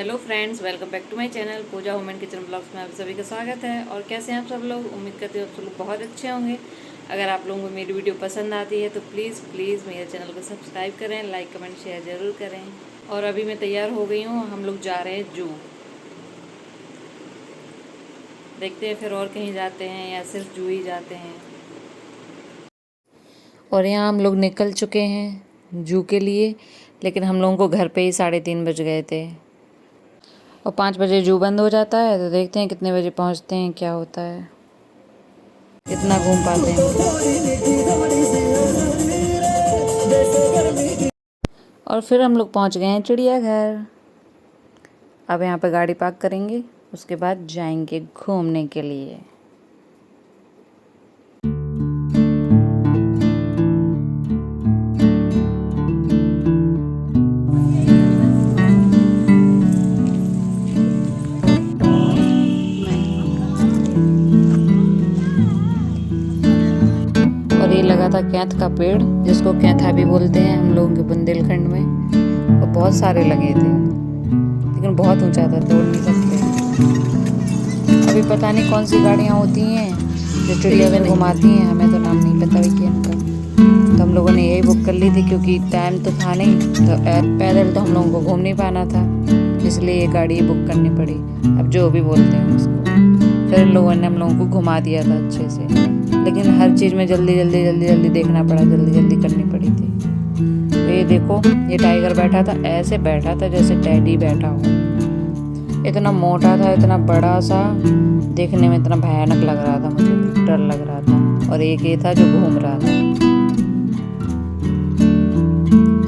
Hello friends, welcome back to my channel Pooja home and kitchen blogs में आप सभी का स्वागत है। और कैसे हैं आप सब लोग? उम्मीद करते हो आप सब लोग बहुत अच्छे होंगे। अगर आप लोगों को मेरी वीडियो पसंद आती है तो प्लीज़ मेरे चैनल को सब्सक्राइब करें, लाइक कमेंट शेयर ज़रूर करें। और अभी मैं तैयार हो गई हूँ, हम लोग जा रहे हैं जू। देखते हैं फिर और कहीं जाते हैं या सिर्फ जू ही जाते हैं। और यहाँ हम लोग निकल चुके हैं जू के लिए, लेकिन हम लोगों को घर पे ही 3:30 बज गए थे। और 5 बजे जू बंद हो जाता है, तो देखते हैं कितने बजे पहुंचते हैं, क्या होता है, कितना घूम पाते हैं। और फिर हम लोग पहुंच गए हैं चिड़ियाघर। अब यहाँ पे गाड़ी पार्क करेंगे, उसके बाद जाएंगे घूमने के लिए। लगा था कैंथ का पेड़, जिसको कैंथा भी बोलते हैं हम लोगों के बुंदेलखंड में। और बहुत सारे लगे थे, लेकिन बहुत ऊंचा था, तोड़ नहीं सकते। अभी पता नहीं कौन सी गाड़ियाँ होती हैं जो चिड़ियाघर घुमाती हैं, हमें तो नाम नहीं पता कि इनका। तो हम लोगों ने यही बुक कर ली थी, क्योंकि टाइम तो था नहीं, तो पैदल तो हम लोगों को घूम नहीं पाना था, इसलिए ये गाड़ी बुक करनी पड़ी। अब जो भी बोलते हैं उसको। फिर लोगों ने हम लोगों को घुमा दिया था अच्छे से, लेकिन हर चीज़ में जल्दी देखना पड़ा, जल्दी करनी पड़ी थी। तो ये देखो, ये टाइगर बैठा था, ऐसे बैठा था जैसे टैडी बैठा हो। इतना मोटा था, इतना बड़ा सा, देखने में इतना भयानक लग रहा था, मुझे डर लग रहा था। और एक ये था जो घूम रहा था,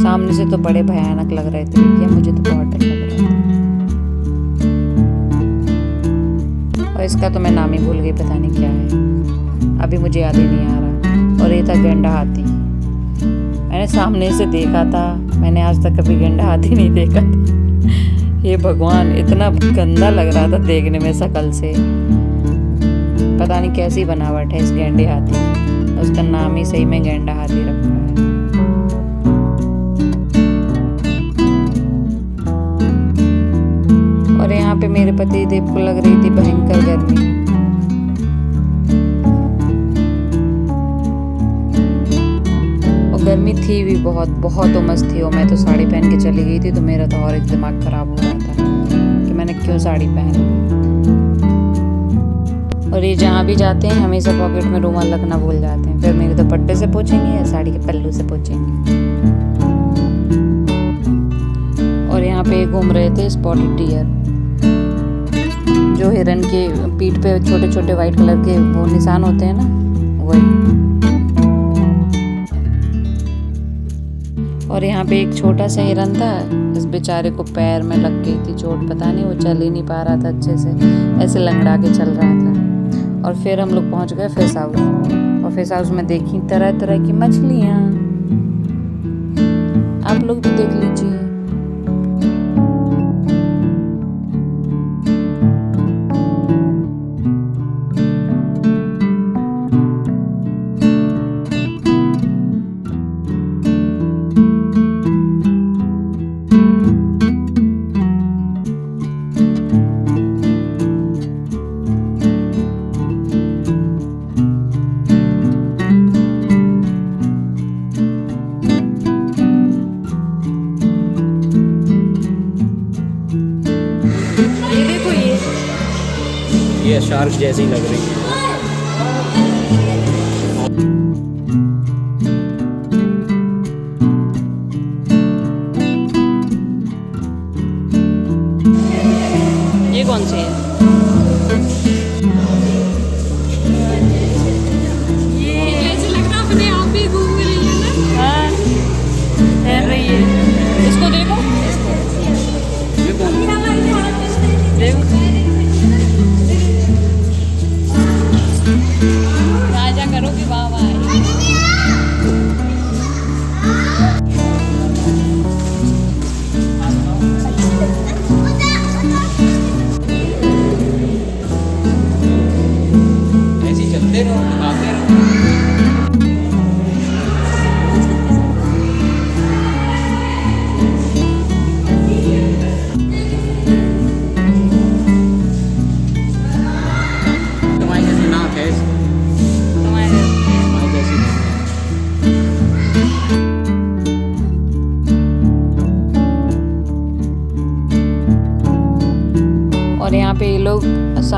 सामने से तो बड़े भयानक लग रहे थे, लेकिन मुझे तो बहुत डर लग रहा था। और इसका तो मैं नाम ही भूल गई, पता नहीं क्या है, अभी मुझे याद ही नहीं आ रहा। और ये था गैंडा हाथी, मैंने सामने से देखा था, मैंने आज तक कभी गैंडा हाथी नहीं देखा था। ये भगवान, इतना गंदा लग रहा था देखने में शकल से, पता नहीं कैसी बनावट है इस गैंडे हाथी की। उसका नाम ही सही में गैंडा हाथी रखा है। और यहाँ पे मेरे पति देव को लग रही थी भयंकर गर्मी। गर्मी थी भी बहुत उमस थी। और मैं तो साड़ी पहन के चली गई थी, तो मेरा तो और एक दिमाग खराब हो रहा था कि मैंने क्यों साड़ी पहन ली। और ये जहाँ भी जाते हैं हमेशा पॉकेट में रुमाल रखना भूल जाते हैं। फिर मेरे दुपट्टे से पोंछेंगे या साड़ी के पल्लू से पोंछेंगे। और यहाँ पे घूम रहे थे स्पॉटेड डियर, जो हिरन के पीठ पे छोटे छोटे वाइट कलर के वो निशान होते हैं ना, वही। और यहाँ पे एक छोटा सा हिरन था, इस बेचारे को पैर में लग गई थी चोट, पता नहीं वो चल ही नहीं पा रहा था अच्छे से, ऐसे लंगड़ा के चल रहा था। और फिर हम लोग पहुँच गए फिश हाउस। और फिश हाउस में देखी तरह तरह की मछलियाँ, आप लोग भी देख लीजिए। ये शार्क जैसी लग रही है। ये कौन सी है? ये ऐसे लग रहा अपने आप ही घूम रही है ना। हाँ, तैर रही है। इसको देखो, देखो।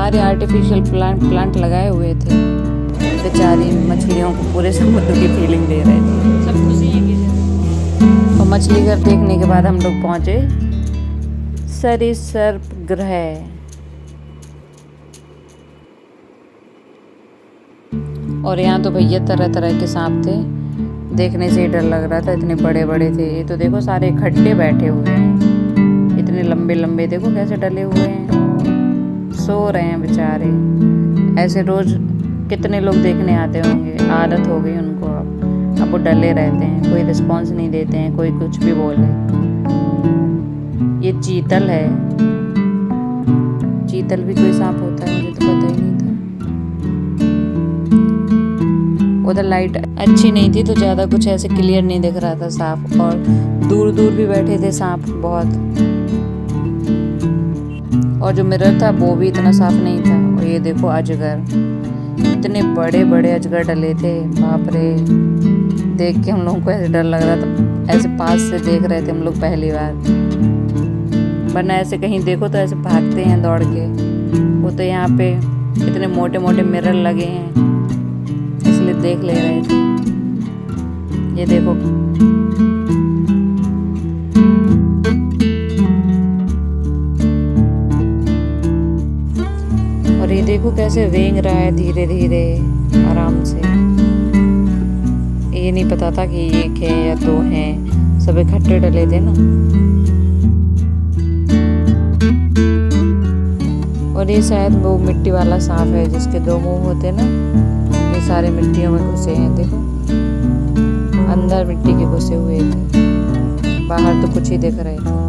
सारे आर्टिफिशियल प्लांट लगाए हुए थे। बेचारी मछलियों को पूरे समुद्र की फीलिंग दे रहे थे। सब खुशी हैं कि और मछली घर देखने के बाद हम लोग पहुँचे सरिसर्प गृह। और यहाँ तो भैया तरह तरह के सांप थे, देखने से ही डर लग रहा था, इतने बड़े बड़े थे। ये तो देखो सारे इकट्ठे बैठे हुए हैं, इतने लंबे लंबे, देखो कैसे डले हुए हैं, सो रहे हैं बेचारे। ऐसे रोज कितने लोग देखने आते होंगे, आदत हो गई उनको। अब वो डले रहते हैं, कोई रिस्पॉन्स नहीं देते हैं, कोई कुछ भी बोले। ये चीतल है, चीतल भी कोई सांप होता है, मुझे तो पता ही नहीं था। उधर लाइट अच्छी नहीं थी तो ज़्यादा कुछ ऐसे क्लियर नहीं दिख रहा था साफ, और दूर दूर भी बैठे थे सांप बहुत। और जो मिरर था वो भी इतना साफ नहीं था। और ये देखो अजगर, इतने बड़े बड़े अजगर डले थे, बाप रे। देख के हम लोगों को ऐसे डर लग रहा था, ऐसे पास से देख रहे थे हम लोग पहली बार। वरना ऐसे कहीं देखो तो ऐसे भागते हैं दौड़ के, वो तो यहाँ पे इतने मोटे मोटे मिरर लगे हैं इसलिए देख ले रहे थे। ये देखो, और ये देखो कैसे रेंग रहा है धीरे धीरे आराम से। ये नहीं पता था कि एक है या दो हैं, सब इकट्ठे डले थे ना। और ये शायद वो मिट्टी वाला सांप है जिसके दो मुंह होते ना। ये सारे मिट्टियों में घुसे हैं, देखो अंदर मिट्टी के घुसे हुए थे, बाहर तो कुछ ही दिख रहे थे।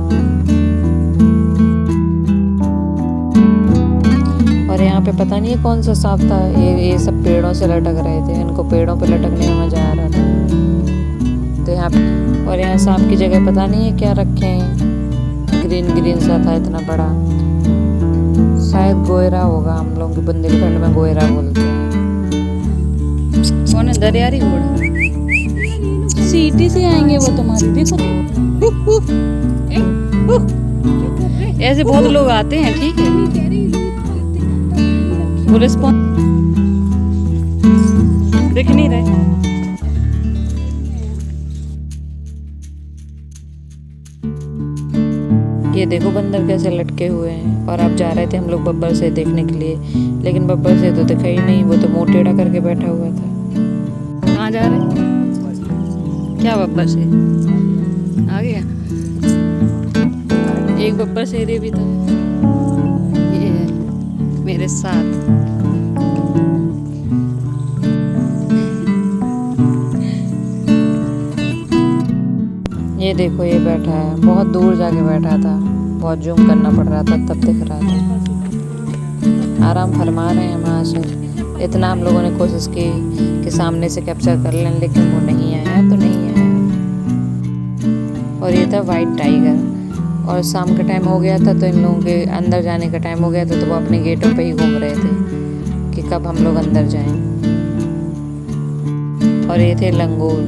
और यहाँ पे पता नहीं है कौन सा सांप था, ये सब पेड़ों से लटक रहे थे, इनको पेड़ों पे लटकने में मजा आ रहा था। तो यहाँ पे, और यहाँ सांप की जगह पता नहीं है क्या रखे हैं, ग्रीन ग्रीन सा था इतना बड़ा, शायद गोयरा होगा, हम लोग के बुंदेलखंड में गोयरा बोलते हैं। कौन है? दरियारी घोड़ा, सीटी से आएंगे वो तुम्हारी, देखो ऐसे बहुत लोग आते हैं, ठीक है। वो रिस्पॉन्स दिख नहीं रहे। ये देखो बंदर कैसे लटके हुए हैं। और अब जा रहे थे हम लोग बब्बर से देखने के लिए, लेकिन बब्बर से तो दिखा ही नहीं, वो तो मुंह टेढ़ा करके बैठा हुआ था। कहाँ जा रहे? क्या बब्बर से आ गया? एक बब्बर शेरे भी था, ये है मेरे साथ। ये देखो ये बैठा है, बहुत दूर जाके बैठा था, बहुत जूम करना पड़ रहा था तब दिख रहा था। आराम फरमा रहे हैं वहाँ से। इतना हम लोगों ने कोशिश की कि सामने से कैप्चर कर लें, लेकिन वो नहीं आया तो नहीं आया। और ये था वाइट टाइगर। और शाम का टाइम हो गया था तो इन लोगों के अंदर जाने का टाइम हो गया था, तो वो अपने गेटों पे ही घूम रहे थे कि कब हम लोग अंदर जाएं। और ये थे लंगूर,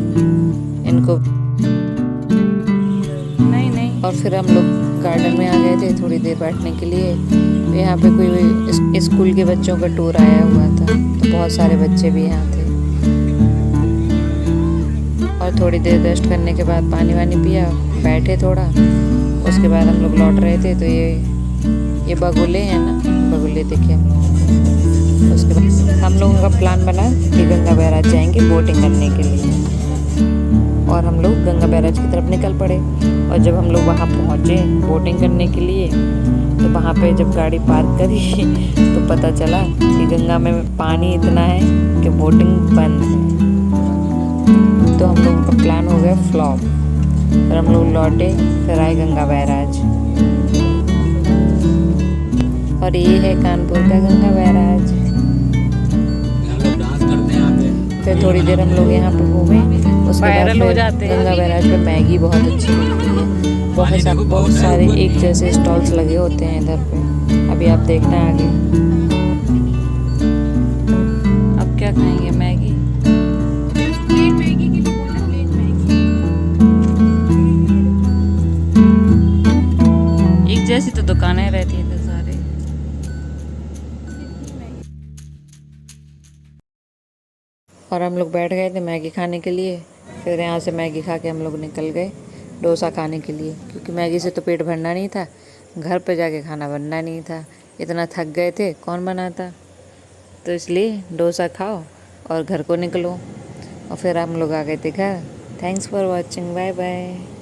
इनको और फिर हम लोग गार्डन में आ गए थे थोड़ी देर बैठने के लिए। तो यहाँ पे कोई स्कूल के बच्चों का टूर आया हुआ था, तो बहुत सारे बच्चे भी यहाँ थे। और थोड़ी देर रेस्ट करने के बाद पानी वानी पिया, बैठे थोड़ा, उसके बाद हम लोग लौट रहे थे। तो ये बगुले हैं ना, बगुले देखे हम लोग। उसके बाद हम लोगों का प्लान बना कि गंगा बैराज जाएंगे बोटिंग करने के लिए, और हम लोग गंगा बैराज की तरफ निकल पड़े। और जब हम लोग वहाँ पहुँचे बोटिंग करने के लिए, तो वहाँ पे जब गाड़ी पार्क करी तो पता चला कि गंगा में पानी इतना है कि बोटिंग बंद है। तो हम लोगों का प्लान हो गया फ्लॉप, और हम लोग लौटे, फिर आए गंगा बैराज। और ये है कानपुर का गंगा बैराज। फिर थोड़ी देर हम लोग यहाँ पर घूमे, उसके बाद फिर गंगा बैराज पे मैगी बहुत अच्छी मिलती है। बहुत सारे एक जैसे स्टॉल्स लगे होते हैं इधर पे। अभी आप देखना आगे। अब क्या खाएंगे? मैगी। प्लेन मैगी के लिए बोला, प्लेन मैगी। एक जैसी तो दुकानें रहती हैं इधर सारे। और हम लोग बैठ गए थे मैगी खाने के लिए। फिर यहाँ से मैगी खा के हम लोग निकल गए डोसा खाने के लिए, क्योंकि मैगी से तो पेट भरना नहीं था, घर पे जाके खाना बनना नहीं था, इतना थक गए थे, कौन बनाता। तो इसलिए डोसा खाओ और घर को निकलो। और फिर हम लोग आ गए थे घर। Thanks for watching, bye bye.